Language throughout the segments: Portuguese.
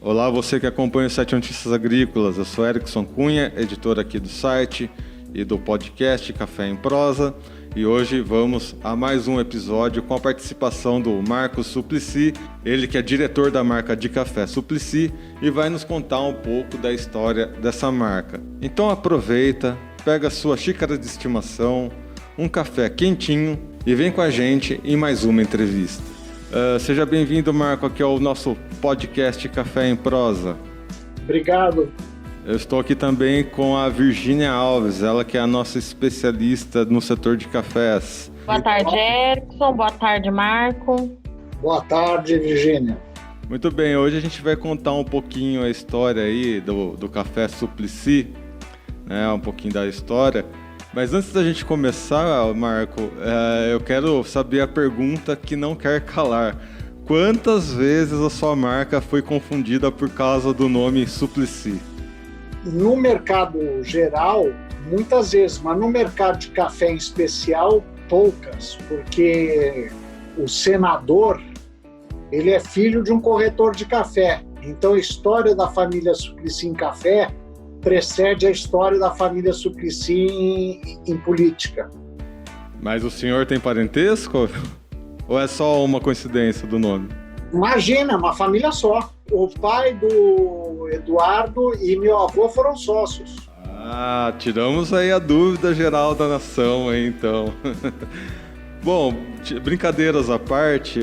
Olá, você que acompanha o site Notícias Agrícolas. Eu sou Erickson Cunha, editor aqui do site e do podcast Café em Prosa. E hoje vamos a mais um episódio com a participação do Marcos Suplicy, ele que é diretor da marca de café Suplicy e vai nos contar um pouco da história dessa marca. Então aproveita, pega a sua xícara de estimação, um café quentinho e vem com a gente em mais uma entrevista. Seja bem-vindo, Marco, aqui ao nosso podcast Café em Prosa. Obrigado. Eu estou aqui também com a Virgínia Alves, ela que é a nossa especialista no setor de cafés. Boa tarde, Erickson. Boa tarde, Marco. Boa tarde, Virgínia. Muito bem, hoje a gente vai contar um pouquinho a história aí do Café Suplicy, né, um pouquinho da história. Mas antes da gente começar, Marco, eu quero saber a pergunta que não quer calar. Quantas vezes a sua marca foi confundida por causa do nome Suplicy? No mercado geral, muitas vezes, mas no mercado de café em especial, poucas, porque o senador, ele é filho de um corretor de café. Então a história da família Suplicy em café precede a história da família Suplicy em política. Mas o senhor tem parentesco? Ou é só uma coincidência do nome? Imagina, uma família só. O pai do Eduardo e meu avô foram sócios. Ah, tiramos aí a dúvida geral da nação aí, então. Bom, brincadeiras à parte,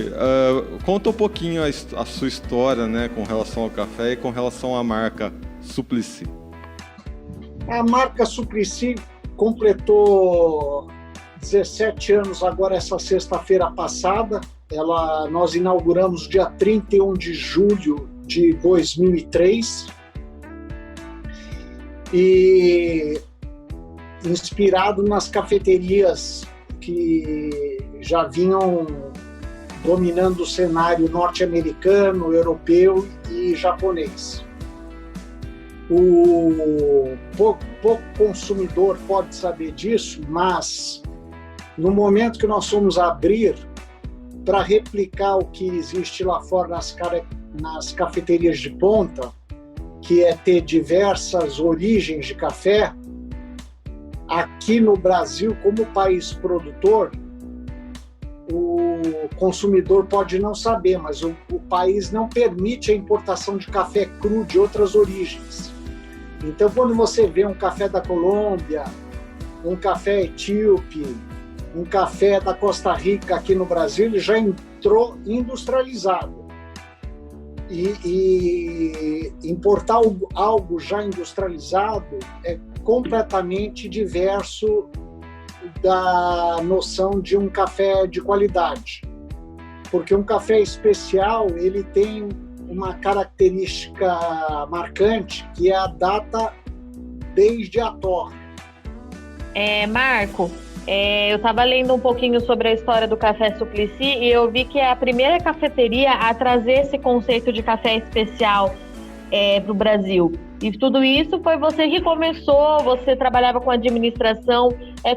conta um pouquinho a sua história, né, com relação ao café e com relação à marca Suplicy. A marca Suplicy completou 17 anos agora essa sexta-feira passada. Nós inauguramos dia 31 de julho de 2003 e inspirado nas cafeterias que já vinham dominando o cenário norte-americano, europeu e japonês. O pouco consumidor pode saber disso, mas no momento que nós fomos abrir para replicar o que existe lá fora nas cafeterias de ponta, que é ter diversas origens de café, aqui no Brasil, como país produtor, o consumidor pode não saber, mas o país não permite a importação de café cru de outras origens. Então, quando você vê um café da Colômbia, um café etíope, um café da Costa Rica aqui no Brasil, ele já entrou industrializado. E importar algo já industrializado é completamente diverso da noção de um café de qualidade. Porque um café especial, ele tem uma característica marcante, que é a data desde a torra. Marco, eu estava lendo um pouquinho sobre a história do Café Suplicy e eu vi que é a primeira cafeteria a trazer esse conceito de café especial para o Brasil. E tudo isso foi você que começou, você trabalhava com administração.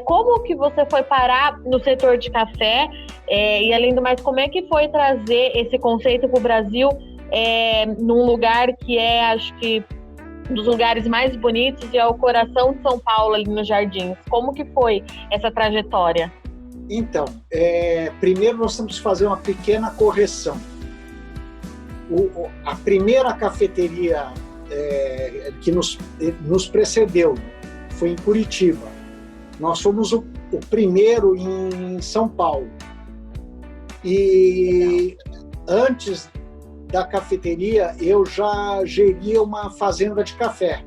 Como que você foi parar no setor de café? E além do mais, como é que foi trazer esse conceito para o Brasil num lugar que acho que, um dos lugares mais bonitos e é o coração de São Paulo, ali nos Jardins? Como que foi essa trajetória? Então, primeiro nós temos que fazer uma pequena correção. A primeira cafeteria que nos precedeu foi em Curitiba. Nós fomos o primeiro em São Paulo. E antes da cafeteria, eu já geria uma fazenda de café.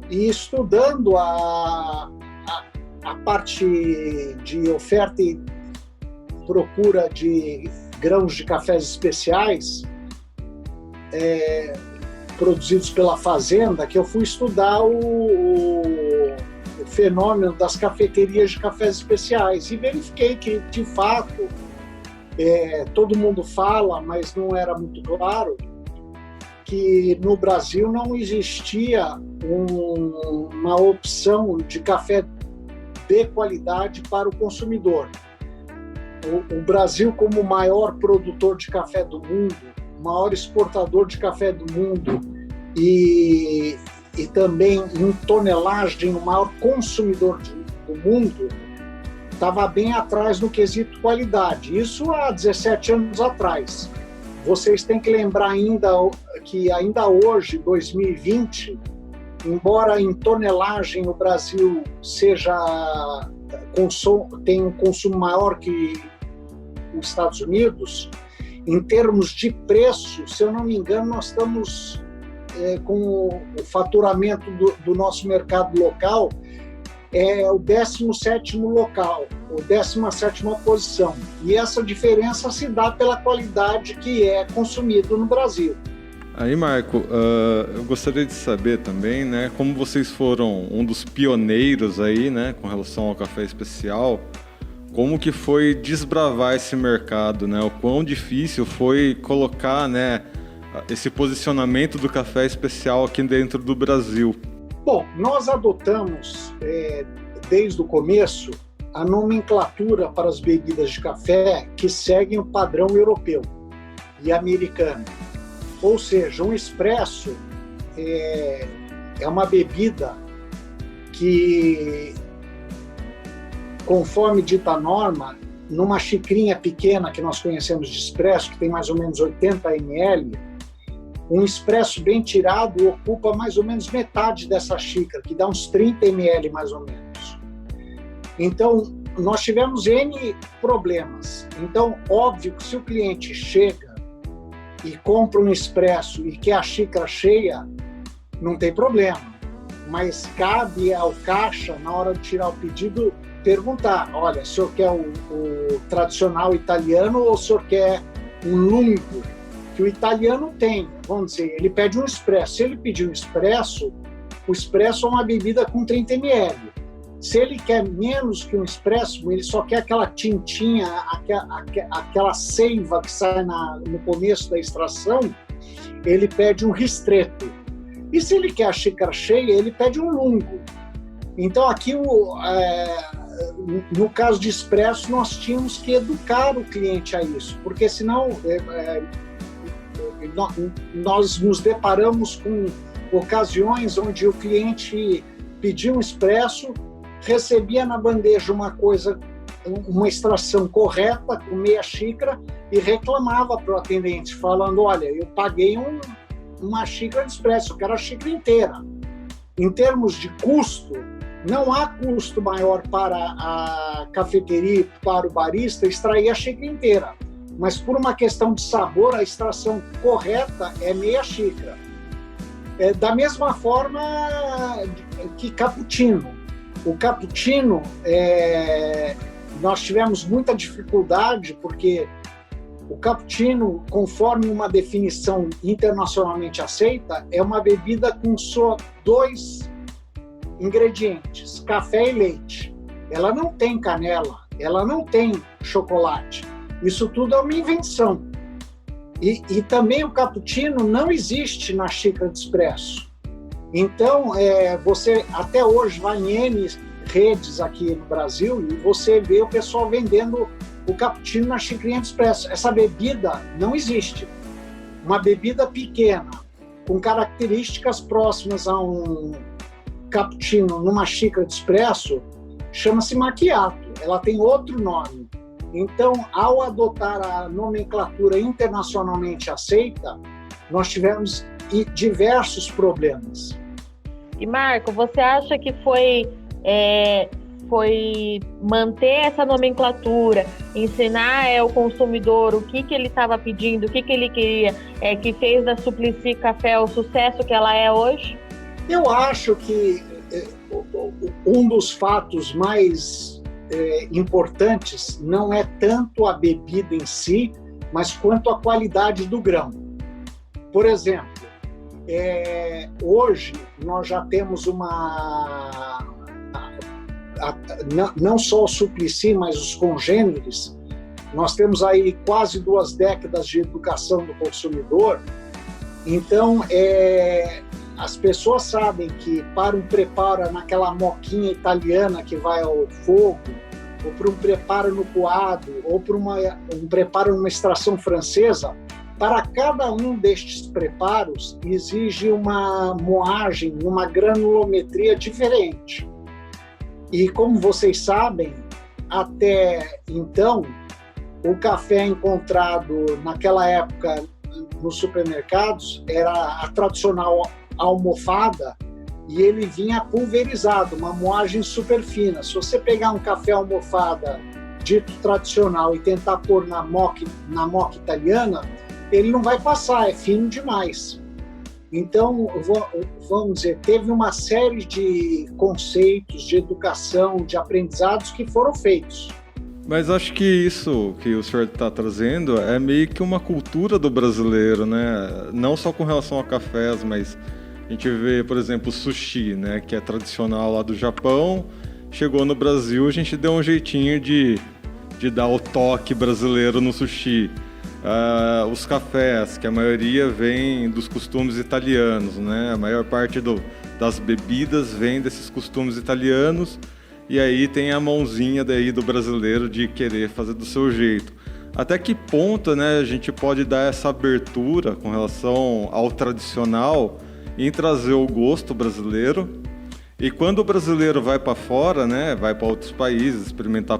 E estudando a parte de oferta e procura de grãos de cafés especiais produzidos pela fazenda, que eu fui estudar o fenômeno das cafeterias de cafés especiais e verifiquei que, de fato, todo mundo fala, mas não era muito claro, que no Brasil não existia uma opção de café de qualidade para o consumidor. O Brasil, como o maior produtor de café do mundo, maior exportador de café do mundo e também em tonelagem o maior consumidor do mundo, estava bem atrás no quesito qualidade. Isso há 17 anos atrás. Vocês têm que lembrar ainda que ainda hoje, 2020, embora em tonelagem o Brasil tem um consumo maior que os Estados Unidos, em termos de preço, se eu não me engano, nós estamos com o faturamento do nosso mercado local o 17º local, ou 17ª posição. E essa diferença se dá pela qualidade que é consumido no Brasil. Aí, Marco, eu gostaria de saber também, né, como vocês foram um dos pioneiros aí, né, com relação ao café especial, como que foi desbravar esse mercado, né, o quão difícil foi colocar, né, esse posicionamento do café especial aqui dentro do Brasil. Bom, nós adotamos, desde o começo, a nomenclatura para as bebidas de café que seguem o padrão europeu e americano. Ou seja, um expresso é uma bebida que, conforme dita a norma, numa xicrinha pequena que nós conhecemos de expresso, que tem mais ou menos 80 ml, um expresso bem tirado ocupa mais ou menos metade dessa xícara, que dá uns 30 ml mais ou menos. Então, nós tivemos N problemas. Então, óbvio que se o cliente chega e compra um expresso e quer a xícara cheia, não tem problema. Mas cabe ao caixa, na hora de tirar o pedido, perguntar: olha, o senhor quer o tradicional italiano ou o senhor quer um lungo? Que o italiano tem, vamos dizer, ele pede um expresso. Se ele pedir um expresso, o expresso é uma bebida com 30 ml. Se ele quer menos que um expresso, ele só quer aquela tintinha, aquela seiva que sai no começo da extração, ele pede um ristretto. E se ele quer a xícara cheia, ele pede um lungo. Então aqui, no caso de expresso, nós tínhamos que educar o cliente a isso, porque senão nós nos deparamos com ocasiões onde o cliente pedia um expresso, recebia na bandeja uma extração correta, com meia xícara, e reclamava para o atendente, falando: olha, eu paguei uma xícara de expresso, eu quero a xícara inteira. Em termos de custo, não há custo maior para a cafeteria, para o barista, extrair a xícara inteira. Mas por uma questão de sabor, a extração correta é meia xícara. Da mesma forma que cappuccino. O cappuccino, nós tivemos muita dificuldade, porque o cappuccino, conforme uma definição internacionalmente aceita, é uma bebida com só 2 ingredientes, café e leite. Ela não tem canela, ela não tem chocolate. Isso tudo é uma invenção. E também o cappuccino não existe na xícara de expresso. Então, você até hoje vai em N redes aqui no Brasil e você vê o pessoal vendendo o cappuccino na xicrinha de expresso. Essa bebida não existe. Uma bebida pequena, com características próximas a um cappuccino numa xícara de expresso, chama-se macchiato. Ela tem outro nome. Então, ao adotar a nomenclatura internacionalmente aceita, nós tivemos diversos problemas. E, Marco, você acha que foi manter essa nomenclatura, ensinar o consumidor o que ele estava pedindo, o que ele queria, que fez da Suplicy Café o sucesso que ela é hoje? Eu acho que um dos fatos mais importantes não é tanto a bebida em si, mas quanto a qualidade do grão. Por exemplo, hoje nós já temos não só o Suplicy, mas os congêneres. Nós temos aí quase 2 décadas de educação do consumidor. Então, as pessoas sabem que para um preparo naquela moquinha italiana que vai ao fogo, ou para um preparo no coado, ou para um preparo numa extração francesa, Para cada um destes preparos, exige uma moagem, uma granulometria diferente. E como vocês sabem, até então, o café encontrado naquela época nos supermercados era a tradicional almofada e ele vinha pulverizado, uma moagem super fina. Se você pegar um café almofada dito tradicional e tentar pôr na moca italiana, ele não vai passar, é fino demais. Então, vamos dizer, teve uma série de conceitos, de educação, de aprendizados que foram feitos. Mas acho que isso que o senhor está trazendo é meio que uma cultura do brasileiro, né? Não só com relação a cafés, mas a gente vê, por exemplo, o sushi, né? Que é tradicional lá do Japão. Chegou no Brasil, a gente deu um jeitinho de dar o toque brasileiro no sushi. Os cafés, que a maioria vem dos costumes italianos, né? A maior parte das bebidas vem desses costumes italianos, e aí tem a mãozinha daí do brasileiro de querer fazer do seu jeito. Até que ponto, né, a gente pode dar essa abertura com relação ao tradicional em trazer o gosto brasileiro? E quando o brasileiro vai para fora, né, vai para outros países, experimentar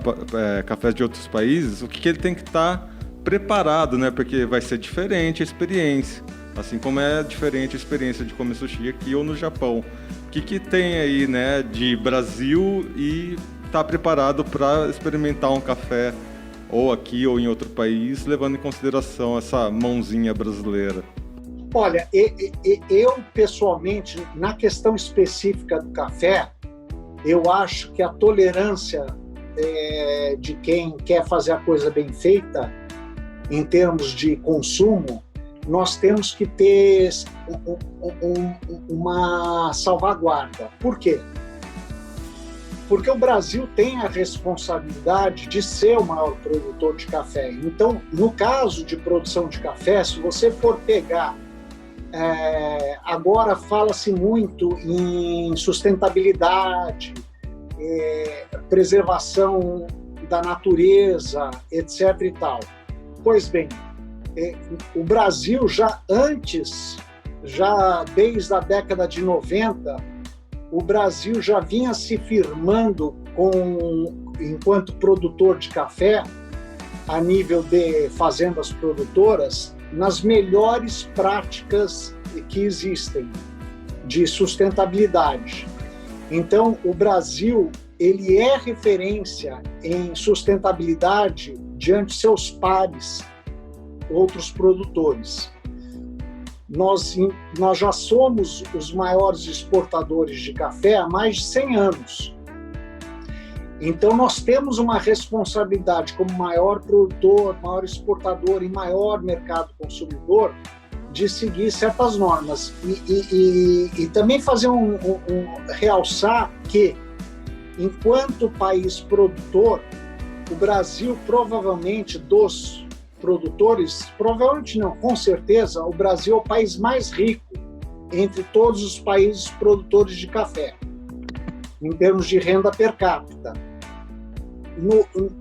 cafés de outros países, o que ele tem que estar preparado, né? Porque vai ser diferente a experiência, assim como é diferente a experiência de comer sushi aqui ou no Japão. O que tem aí, né, de Brasil e tá preparado para experimentar um café ou aqui ou em outro país, levando em consideração essa mãozinha brasileira? Olha, eu pessoalmente, na questão específica do café, eu acho que a tolerância de quem quer fazer a coisa bem feita, em termos de consumo, nós temos que ter uma salvaguarda. Por quê? Porque o Brasil tem a responsabilidade de ser o maior produtor de café. Então, no caso de produção de café, se você for pegar, agora fala-se muito em sustentabilidade, preservação da natureza, etc. e tal. Pois bem, o Brasil já desde a década de 90, o Brasil já vinha se firmando enquanto produtor de café, a nível de fazendas produtoras, nas melhores práticas que existem de sustentabilidade. Então, o Brasil, ele é referência em sustentabilidade diante de seus pares, outros produtores. Nós já somos os maiores exportadores de café há mais de 100 anos. Então, nós temos uma responsabilidade como maior produtor, maior exportador e maior mercado consumidor de seguir certas normas. E também fazer realçar que, enquanto país produtor, o Brasil provavelmente dos produtores, provavelmente não, com certeza, o Brasil é o país mais rico entre todos os países produtores de café, em termos de renda per capita.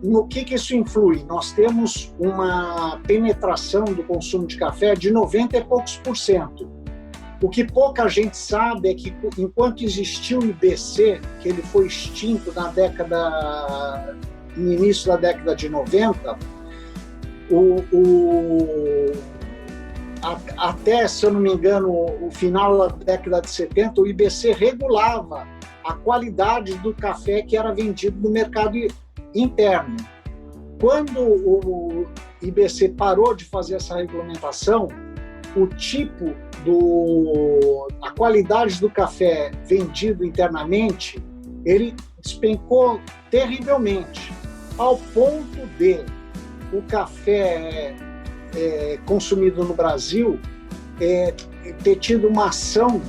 No que isso influi? Nós temos uma penetração do consumo de café de 90 e poucos %. O que pouca gente sabe é que, enquanto existiu o IBC, que ele foi extinto no início da década de 90, até, se eu não me engano, o final da década de 70, o IBC regulava a qualidade do café que era vendido no mercado interno. Quando o IBC parou de fazer essa regulamentação, a qualidade do café vendido internamente, ele despencou terrivelmente, ao ponto de o café consumido no Brasil ter tido uma ação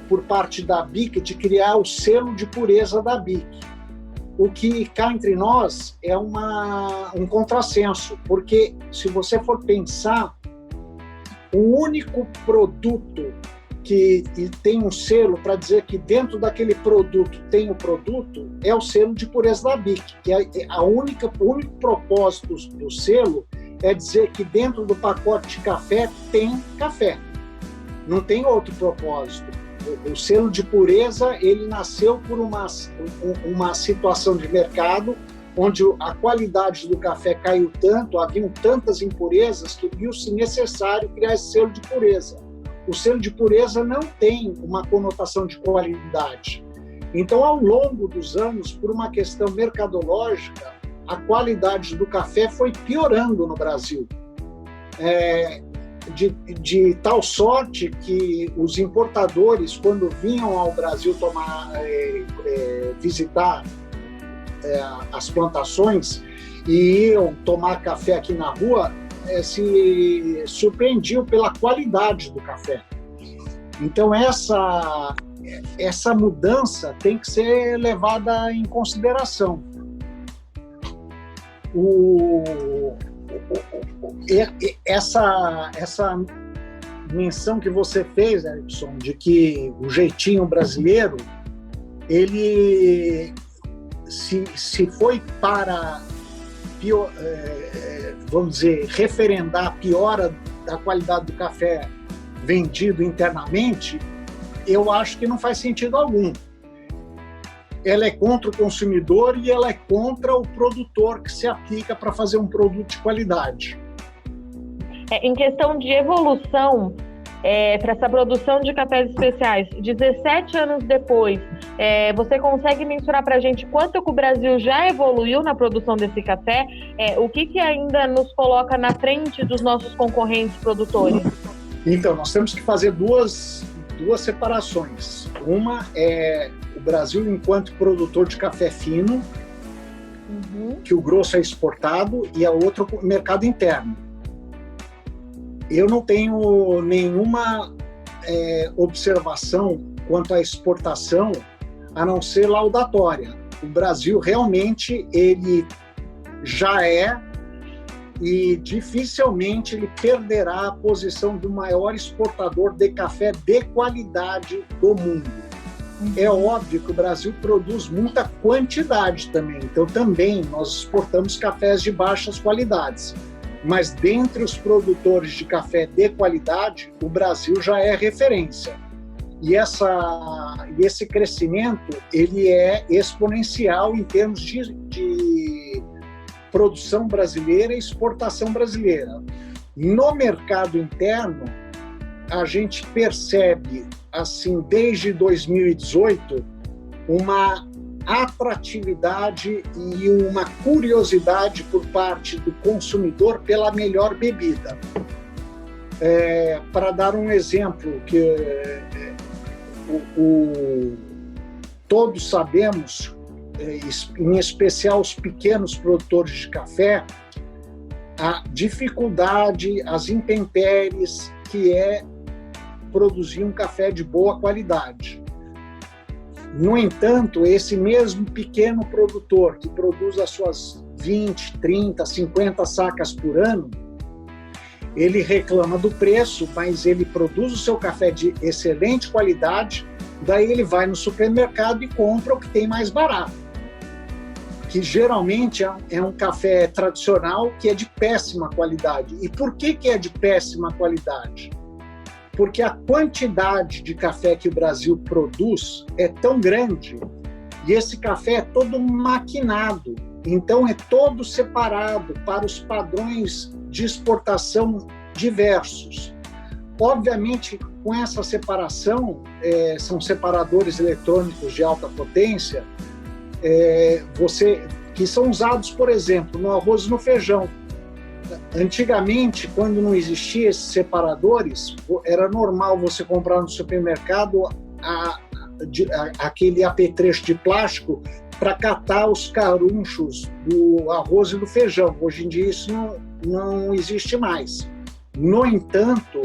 por parte da BIC de criar o selo de pureza da BIC. O que cá entre nós é um contrassenso, porque se você for pensar, o único produto que tem um selo para dizer que dentro daquele produto tem o produto é o selo de pureza da BIC, que o único propósito do selo é dizer que dentro do pacote de café tem café. Não tem outro propósito. O selo de pureza, ele nasceu por uma situação de mercado onde a qualidade do café caiu tanto, haviam tantas impurezas que viu-se necessário criar esse selo de pureza. O selo de pureza não tem uma conotação de qualidade. Então, ao longo dos anos, por uma questão mercadológica, a qualidade do café foi piorando no Brasil. De tal sorte que os importadores, quando vinham ao Brasil visitar as plantações e iam tomar café aqui na rua, se surpreendiam pela qualidade do café. Então, essa mudança tem que ser levada em consideração. Essa menção que você fez, Erickson, de que o jeitinho brasileiro, ele se foi para, vamos dizer, referendar a piora da qualidade do café vendido internamente, eu acho que não faz sentido algum. Ela é contra o consumidor e ela é contra o produtor que se aplica para fazer um produto de qualidade. Em questão de evolução, para essa produção de cafés especiais, 17 anos depois, você consegue mensurar para a gente quanto que o Brasil já evoluiu na produção desse café? O que ainda nos coloca na frente dos nossos concorrentes produtores? Então, nós temos que fazer duas separações. Uma é o Brasil enquanto produtor de café fino, que o grosso é exportado, e a outra o mercado interno. Eu não tenho nenhuma observação quanto à exportação, a não ser laudatória. O Brasil realmente ele já é e dificilmente ele perderá a posição do maior exportador de café de qualidade do mundo. É óbvio que o Brasil produz muita quantidade também, então também nós exportamos cafés de baixas qualidades. Mas dentre os produtores de café de qualidade, o Brasil já é referência. E esse crescimento ele é exponencial em termos de produção brasileira e exportação brasileira. No mercado interno, a gente percebe, assim, desde 2018, uma atratividade e uma curiosidade por parte do consumidor pela melhor bebida. Para dar um exemplo, que todos sabemos, em especial os pequenos produtores de café, a dificuldade, as intempéries que é produzir um café de boa qualidade. No entanto, esse mesmo pequeno produtor que produz as suas 20, 30, 50 sacas por ano, ele reclama do preço, mas ele produz o seu café de excelente qualidade, daí ele vai no supermercado e compra o que tem mais barato, que geralmente é um café tradicional que é de péssima qualidade. E por que é de péssima qualidade? Porque a quantidade de café que o Brasil produz é tão grande e esse café é todo maquinado, então é todo separado para os padrões de exportação diversos. Obviamente, com essa separação, são separadores eletrônicos de alta potência, que são usados, por exemplo, no arroz e no feijão. Antigamente, quando não existiam esses separadores, era normal você comprar no supermercado aquele apetrecho de plástico para catar os carunchos do arroz e do feijão. Hoje em dia isso não existe mais. No entanto,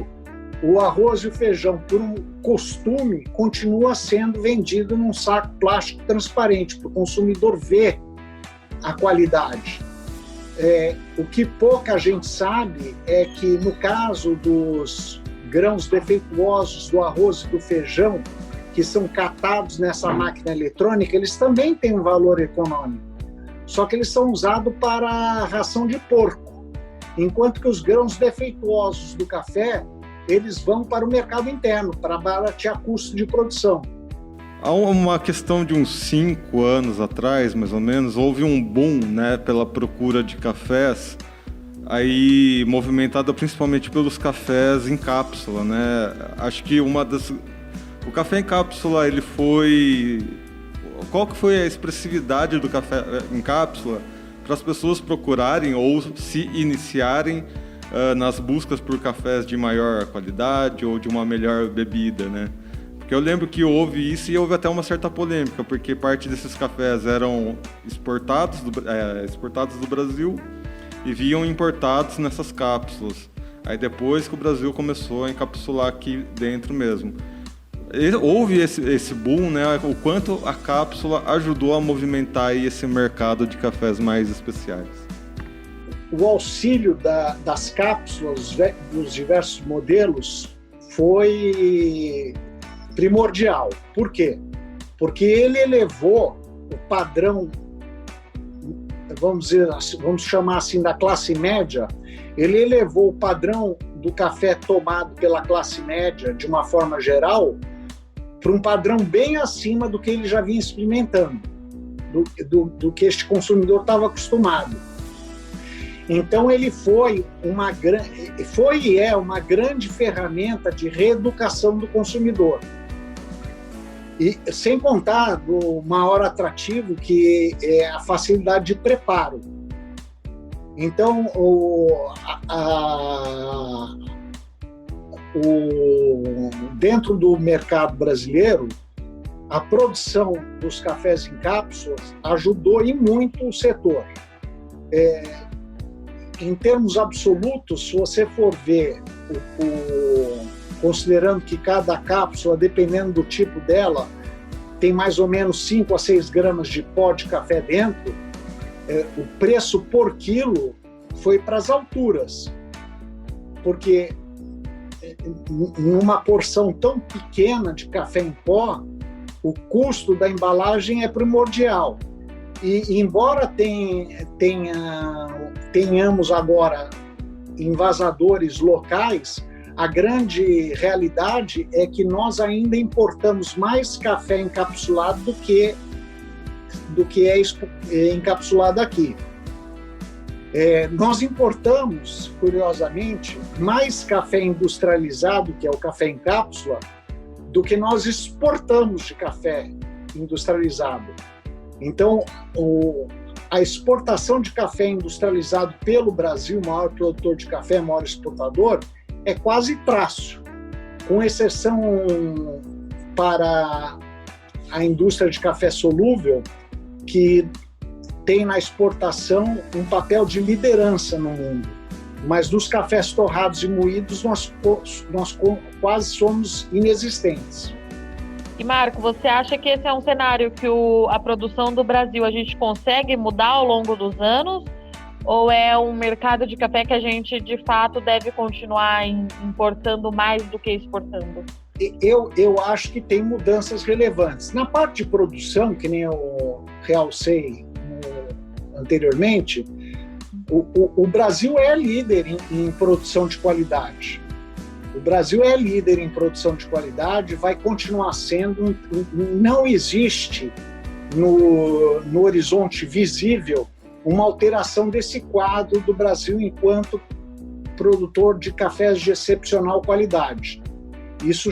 o arroz e o feijão, por um costume, continua sendo vendido num saco plástico transparente, para o consumidor ver a qualidade. O que pouca gente sabe é que, no caso dos grãos defeituosos do arroz e do feijão, que são catados nessa máquina eletrônica, eles também têm um valor econômico. Só que eles são usados para ração de porco. enquanto que os grãos defeituosos do café, eles vão para o mercado interno, para baratear custo de produção. Há uma questão de uns 5 anos atrás, mais ou menos, houve um boom, né, pela procura de cafés, aí movimentada principalmente pelos cafés em cápsula, né? Acho que o café em cápsula, ele foi... Qual que foi a expressividade do café em cápsula para as pessoas procurarem ou se iniciarem nas buscas por cafés de maior qualidade ou de uma melhor bebida, né? Porque eu lembro que houve isso e houve até uma certa polêmica, porque parte desses cafés eram exportados do Brasil e vinham importados nessas cápsulas. Aí depois que o Brasil começou a encapsular aqui dentro mesmo. Houve esse boom, né? O quanto a cápsula ajudou a movimentar aí esse mercado de cafés mais especiais. O auxílio das cápsulas, dos diversos modelos, foi primordial. Por quê? Porque ele elevou o padrão, vamos chamar assim, da classe média. Ele elevou o padrão do café tomado pela classe média, de uma forma geral, para um padrão bem acima do que ele já vinha experimentando, do que este consumidor estava acostumado. Então ele foi e é uma grande ferramenta de reeducação do consumidor. E sem contar do maior atrativo, que é a facilidade de preparo. Então, dentro do mercado brasileiro, a produção dos cafés em cápsulas ajudou e muito o setor. Em termos absolutos, se você for ver, considerando que cada cápsula, dependendo do tipo dela, tem mais ou menos 5 a 6 gramas de pó de café dentro, o preço por quilo foi para as alturas, porque numa porção tão pequena de café em pó, o custo da embalagem é primordial. E embora tenhamos agora envasadores locais, a grande realidade é que nós ainda importamos mais café encapsulado do que é encapsulado aqui. Nós importamos, curiosamente, mais café industrializado, que é o café em cápsula, do que nós exportamos de café industrializado. Então, a exportação de café industrializado pelo Brasil, maior produtor de café, maior exportador, é quase traço, com exceção para a indústria de café solúvel, que tem na exportação um papel de liderança no mundo. Mas dos cafés torrados e moídos, nós quase somos inexistentes. E Marco, você acha que esse é um cenário que a produção do Brasil a gente consegue mudar ao longo dos anos? Ou é um mercado de café que a gente, de fato, deve continuar importando mais do que exportando? Eu acho que tem mudanças relevantes. Na parte de produção, que nem eu realcei anteriormente, o Brasil é líder em produção de qualidade. O Brasil é líder em produção de qualidade, vai continuar sendo. Não existe no horizonte visível uma alteração desse quadro do Brasil enquanto produtor de cafés de excepcional qualidade. Isso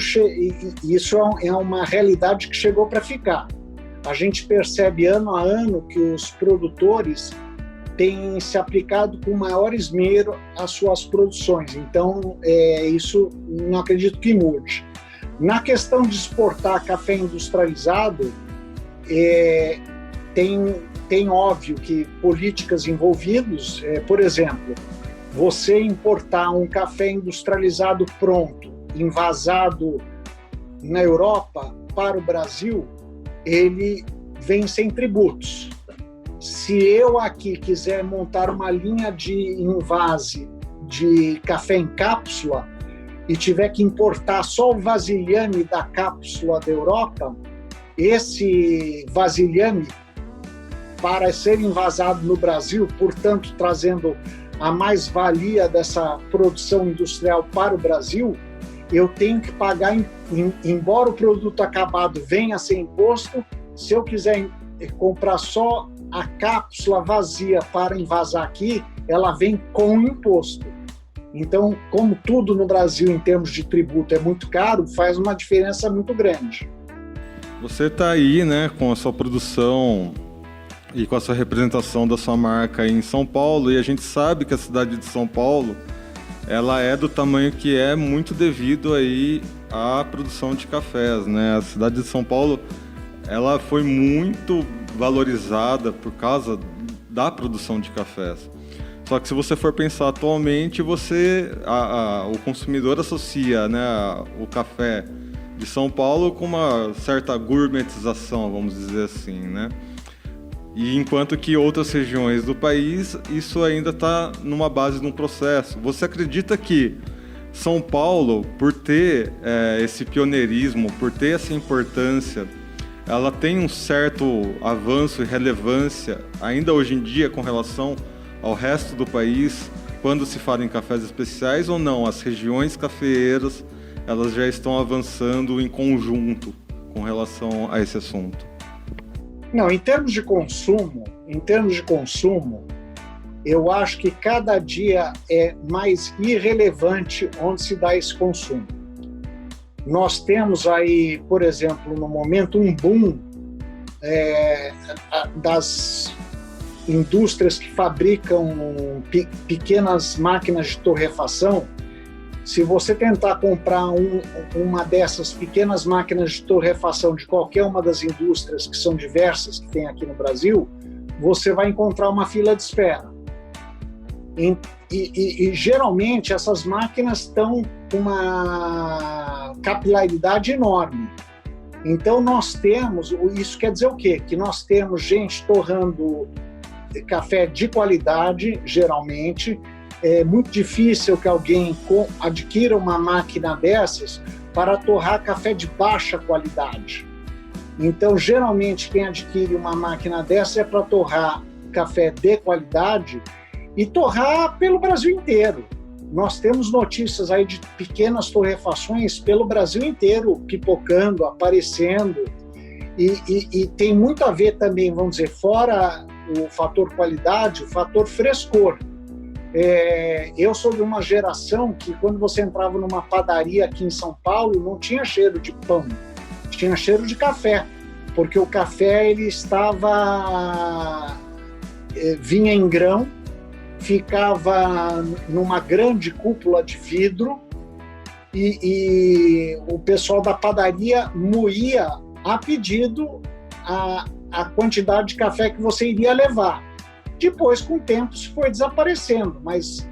é uma realidade que chegou para ficar. A gente percebe ano a ano que os produtores têm se aplicado com maior esmero às suas produções. Então, isso não acredito que mude. Na questão de exportar café industrializado, tem óbvio que políticas envolvidas, por exemplo, você importar um café industrializado pronto, envasado na Europa para o Brasil, ele vem sem tributos. Se eu aqui quiser montar uma linha de envase de café em cápsula e tiver que importar só o vasilhame da cápsula da Europa, esse vasilhame, para ser envasado no Brasil, portanto trazendo a mais-valia dessa produção industrial para o Brasil, eu tenho que pagar, embora o produto acabado venha a ser imposto, se eu quiser comprar só a cápsula vazia para envasar aqui, ela vem com imposto. Então, como tudo no Brasil em termos de tributo é muito caro, faz uma diferença muito grande. Você está aí, né, com a sua produção e com a sua representação da sua marca em São Paulo, e a gente sabe que a cidade de São Paulo, ela é do tamanho que é muito devido aí à produção de cafés, né? A cidade de São Paulo, ela foi muito valorizada por causa da produção de cafés. Só que se você for pensar atualmente, o consumidor associa, né, o café de São Paulo com uma certa gourmetização, vamos dizer assim, né? E enquanto que outras regiões do país, isso ainda está numa base de um processo. Você acredita que São Paulo, por ter esse pioneirismo, por ter essa importância, ela tem um certo avanço e relevância ainda hoje em dia com relação ao resto do país, quando se fala em cafés especiais, ou não? As regiões cafeeiras, elas já estão avançando em conjunto com relação a esse assunto? Não, em termos de consumo, eu acho que cada dia é mais irrelevante onde se dá esse consumo. Nós temos aí, por exemplo, no momento, um boom das indústrias que fabricam pequenas máquinas de torrefação. Se você tentar comprar uma dessas pequenas máquinas de torrefação de qualquer uma das indústrias, que são diversas, que tem aqui no Brasil, você vai encontrar uma fila de espera. E geralmente essas máquinas estão com uma capilaridade enorme. Então nós temos, isso quer dizer o quê? Que nós temos gente torrando café de qualidade, geralmente. É muito difícil que alguém adquira uma máquina dessas para torrar café de baixa qualidade. Então, geralmente, quem adquire uma máquina dessa é para torrar café de qualidade e torrar pelo Brasil inteiro. Nós temos notícias aí de pequenas torrefações pelo Brasil inteiro, pipocando, aparecendo, e tem muito a ver também, vamos dizer, fora o fator qualidade, o fator frescor. Eu sou de uma geração que, quando você entrava numa padaria aqui em São Paulo, não tinha cheiro de pão, tinha cheiro de café, porque o café ele vinha em grão, ficava numa grande cúpula de vidro e o pessoal da padaria moía a pedido a quantidade de café que você iria levar. Depois, com o tempo, isso foi desaparecendo, mas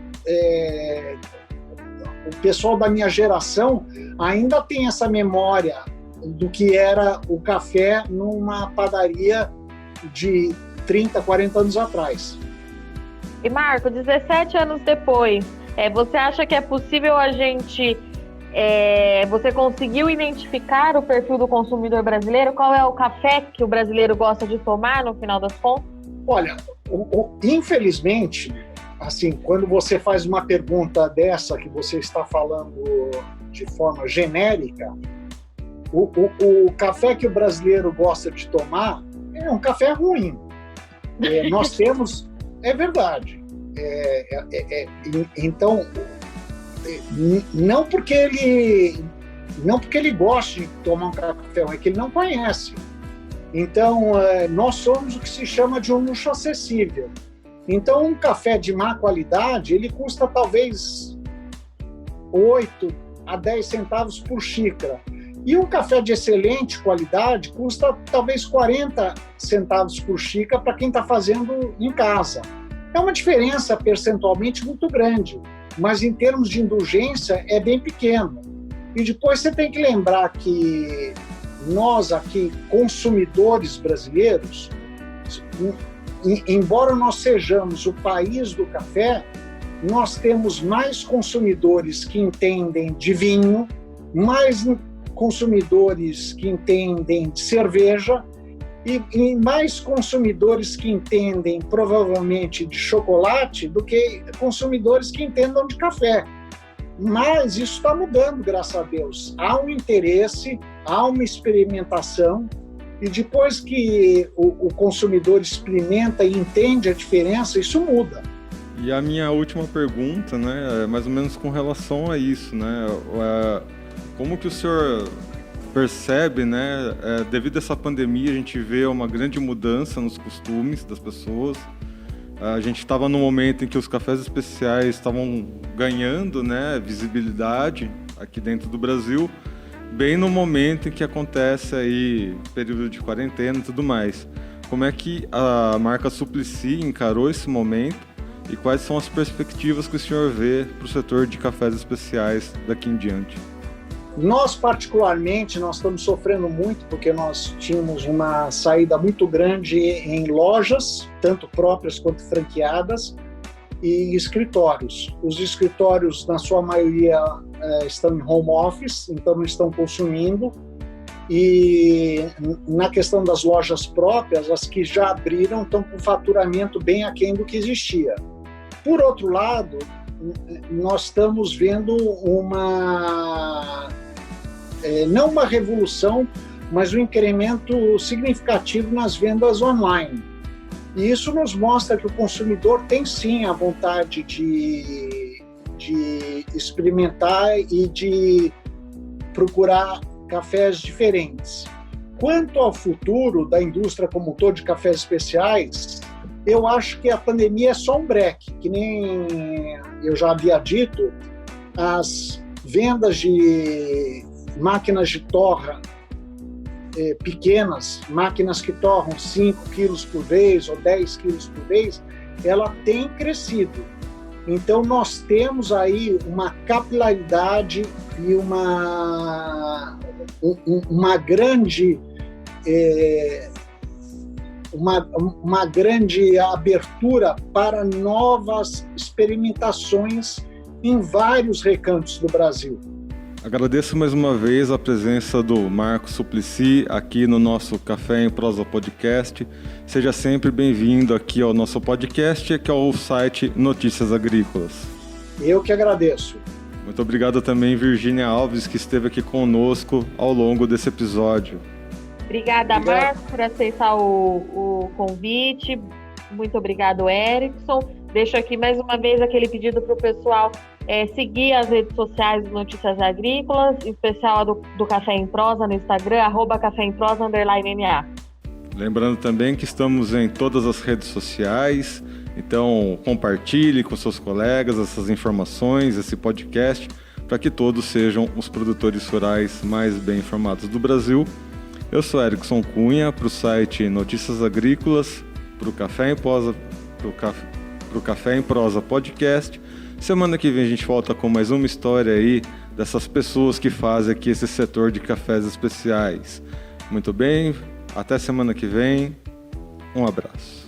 o pessoal da minha geração ainda tem essa memória do que era o café numa padaria de 30, 40 anos atrás. E Marco, 17 anos depois, você acha que é possível a gente... você conseguiu identificar o perfil do consumidor brasileiro? Qual é o café que o brasileiro gosta de tomar, no final das contas? Olha, infelizmente, assim, quando você faz uma pergunta dessa que você está falando de forma genérica, o café que o brasileiro gosta de tomar é um café ruim. Nós temos... É verdade. Então, não porque ele goste de tomar um café ruim, é que ele não conhece. Então, nós somos o que se chama de um luxo acessível. Então, um café de má qualidade, ele custa talvez 8 a 10 centavos por xícara. E um café de excelente qualidade custa talvez 40 centavos por xícara para quem está fazendo em casa. É uma diferença percentualmente muito grande, mas em termos de indulgência é bem pequeno. E depois você tem que lembrar que nós aqui, consumidores brasileiros, embora nós sejamos o país do café, nós temos mais consumidores que entendem de vinho, mais consumidores que entendem de cerveja e mais consumidores que entendem provavelmente de chocolate do que consumidores que entendam de café. Mas isso está mudando, graças a Deus. Há um interesse, há uma experimentação, e depois que o consumidor experimenta e entende a diferença, isso muda. E a minha última pergunta, né, é mais ou menos com relação a isso, né? Como que o senhor percebe, né, devido a essa pandemia, a gente vê uma grande mudança nos costumes das pessoas. A gente estava num momento em que os cafés especiais estavam ganhando, né, visibilidade aqui dentro do Brasil, bem no momento em que acontece aí período de quarentena e tudo mais. Como é que a marca Suplicy encarou esse momento e quais são as perspectivas que o senhor vê para o setor de cafés especiais daqui em diante? Nós, particularmente, nós estamos sofrendo muito porque nós tínhamos uma saída muito grande em lojas, tanto próprias quanto franqueadas, e escritórios. Os escritórios, na sua maioria, estão em home office, então não estão consumindo. E na questão das lojas próprias, as que já abriram estão com faturamento bem aquém do que existia. Por outro lado, nós estamos vendo não uma revolução, mas um incremento significativo nas vendas online. E isso nos mostra que o consumidor tem sim a vontade de experimentar e de procurar cafés diferentes. Quanto ao futuro da indústria como um todo de cafés especiais, eu acho que a pandemia é só um breque, que nem eu já havia dito, as vendas de máquinas de torra pequenas, máquinas que torram 5 quilos por vez ou 10 quilos por vez, ela tem crescido. Então nós temos aí uma capilaridade e uma grande abertura para novas experimentações em vários recantos do Brasil. Agradeço mais uma vez a presença do Marco Suplicy aqui no nosso Café em Prosa Podcast. Seja sempre bem-vindo aqui ao nosso podcast, que é o site Notícias Agrícolas. Eu que agradeço. Muito obrigado também, Virgínia Alves, que esteve aqui conosco ao longo desse episódio. Obrigada, Marcos, por aceitar o convite. Muito obrigado, Erickson. Deixo aqui mais uma vez aquele pedido para o pessoal seguir as redes sociais do Notícias Agrícolas, em especial do Café em Prosa no Instagram, @caféemprosa_NA. Lembrando também que estamos em todas as redes sociais, então compartilhe com seus colegas essas informações, esse podcast, para que todos sejam os produtores rurais mais bem informados do Brasil. Eu sou Erickson Cunha, para o site Notícias Agrícolas, para o Café em Prosa Podcast. Semana que vem a gente volta com mais uma história aí dessas pessoas que fazem aqui esse setor de cafés especiais. Muito bem, até semana que vem. Um abraço.